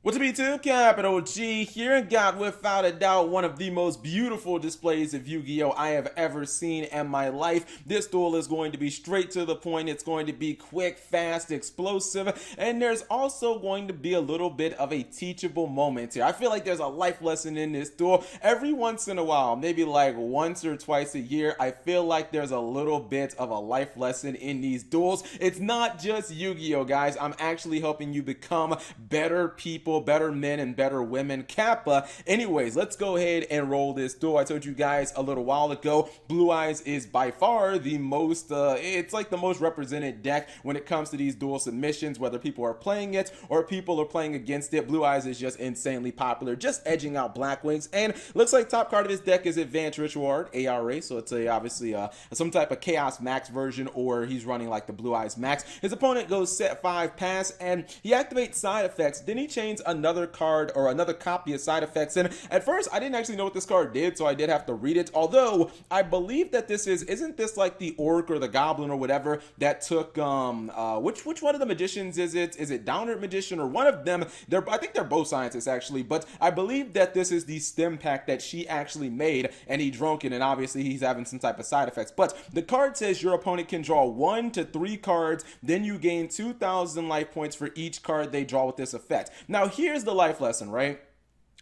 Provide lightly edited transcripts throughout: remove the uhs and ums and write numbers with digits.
What's up, YouTube? Capital G here, and got without a doubt one of the most beautiful displays of Yu-Gi-Oh! I have ever seen in my life. This duel is going to be straight to the point. It's going to be quick, fast, explosive, and there's also going to be a little bit of a teachable moment here. I feel like there's a life lesson in this duel. Every once in a while, maybe like once or twice a year, I feel like there's a little bit of a life lesson in these duels. It's not just Yu-Gi-Oh! Guys. I'm actually helping you become better people, better men, and better women. Kappa. Anyways, let's go ahead and roll this duel. I told you guys a little while ago, Blue Eyes is by far the most, it's like the most represented deck when it comes to these duel submissions, whether people are playing it or people are playing against it. Blue Eyes is just insanely popular, just edging out Black Wings, and looks like top card of his deck is Advanced Ritual Art, ARA, so it's obviously some type of Chaos Max version, or he's running like the Blue Eyes Max. His opponent goes set 5 pass, and he activates side effects. Then he chains another card or another copy of side effects, and at first I didn't actually know what this card did, so I did have to read it, although I believe that this isn't this like the Orc or the Goblin or whatever that took which one of the magicians is it Downward Magician or one of them? I think they're both scientists actually, but I believe that this is the stem pack that she actually made, and he drunk it, and obviously he's having some type of side effects. But the card says your opponent can draw 1 to 3 cards, then you gain 2,000 life points for each card they draw with this effect. Now here's the life lesson, right?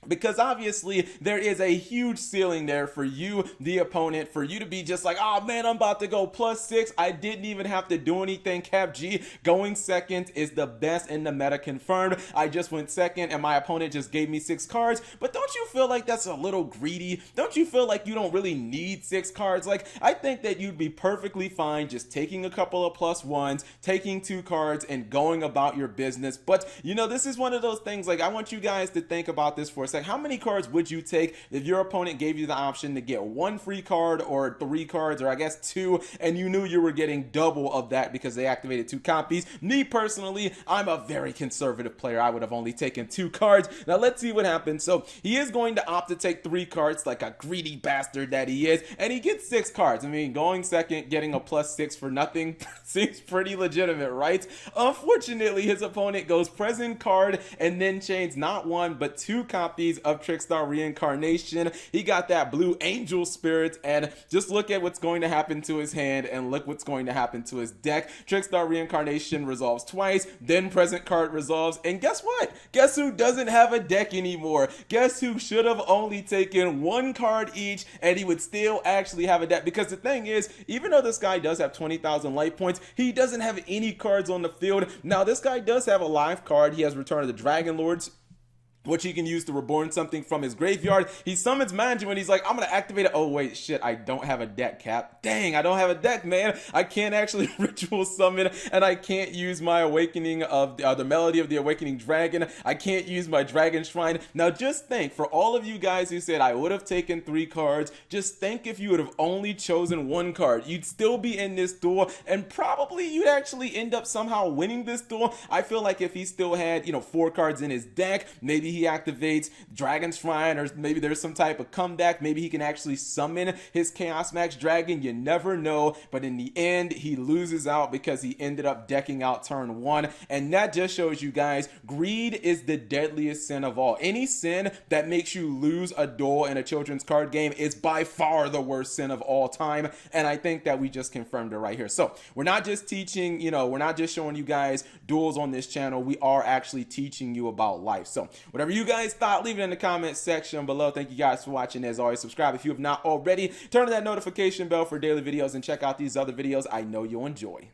Because obviously there is a huge ceiling there for you, the opponent, for you to be just like, oh man, I'm about to go +6. I didn't even have to do anything. Cap G, going second is the best in the meta, confirmed. I just went second and my opponent just gave me 6 cards. But don't you feel like that's a little greedy? Don't you feel like you don't really need 6 cards? Like, I think that you'd be perfectly fine just taking a couple of +1s, taking 2 cards, and going about your business. But you know, this is one of those things, like, I want you guys to think about this for a second. How many cards would you take if your opponent gave you the option to get 1 free card or 3 cards, or I guess 2, and you knew you were getting double of that because they activated 2 copies? Me personally, I'm a very conservative player. I would have only taken 2 cards. Now let's see what happens. So he is going to opt to take 3 cards like a greedy bastard that he is, and he gets 6 cards. I mean, going second, getting a +6 for nothing seems pretty legitimate, right? Unfortunately, his opponent goes present card and then chains not 1 but 2 copies of Trickstar Reincarnation. He got that blue angel spirit, and just look at what's going to happen to his hand, and look what's going to happen to his deck. Trickstar Reincarnation resolves twice, then present card resolves, and guess what? Guess who doesn't have a deck anymore? Guess who should have only taken 1 card each, and he would still actually have a deck? Because the thing is, even though this guy does have 20,000 life points, he doesn't have any cards on the field. Now this guy does have a live card. He has Return of the Dragon Lords, which he can use to reborn something from his graveyard. He summons Manju and he's like, I'm gonna activate it. Oh wait, shit, I don't have a deck, Cap. Dang, I don't have a deck, man. I can't actually ritual summon, and I can't use my Awakening of the Melody of the Awakening Dragon. I can't use my Dragon Shrine. Now just think, for all of you guys who said I would have taken 3 cards, just think if you would have only chosen 1 card. You'd still be in this duel, and probably you'd actually end up somehow winning this duel. I feel like if he still had, 4 cards in his deck, maybe he activates Dragon's Shrine, or maybe there's some type of comeback. Maybe he can actually summon his Chaos Max Dragon. You never know. But in the end, he loses out because he ended up decking out turn 1. And that just shows you guys, greed is the deadliest sin of all. Any sin that makes you lose a duel in a children's card game is by far the worst sin of all time. And I think that we just confirmed it right here. So we're not just teaching, we're not just showing you guys duels on this channel. We are actually teaching you about life. So whatever you guys thought, leave it in the comment section below. Thank you guys for watching. As always, subscribe if you have not already. Turn on that notification bell for daily videos, and check out these other videos I know you'll enjoy.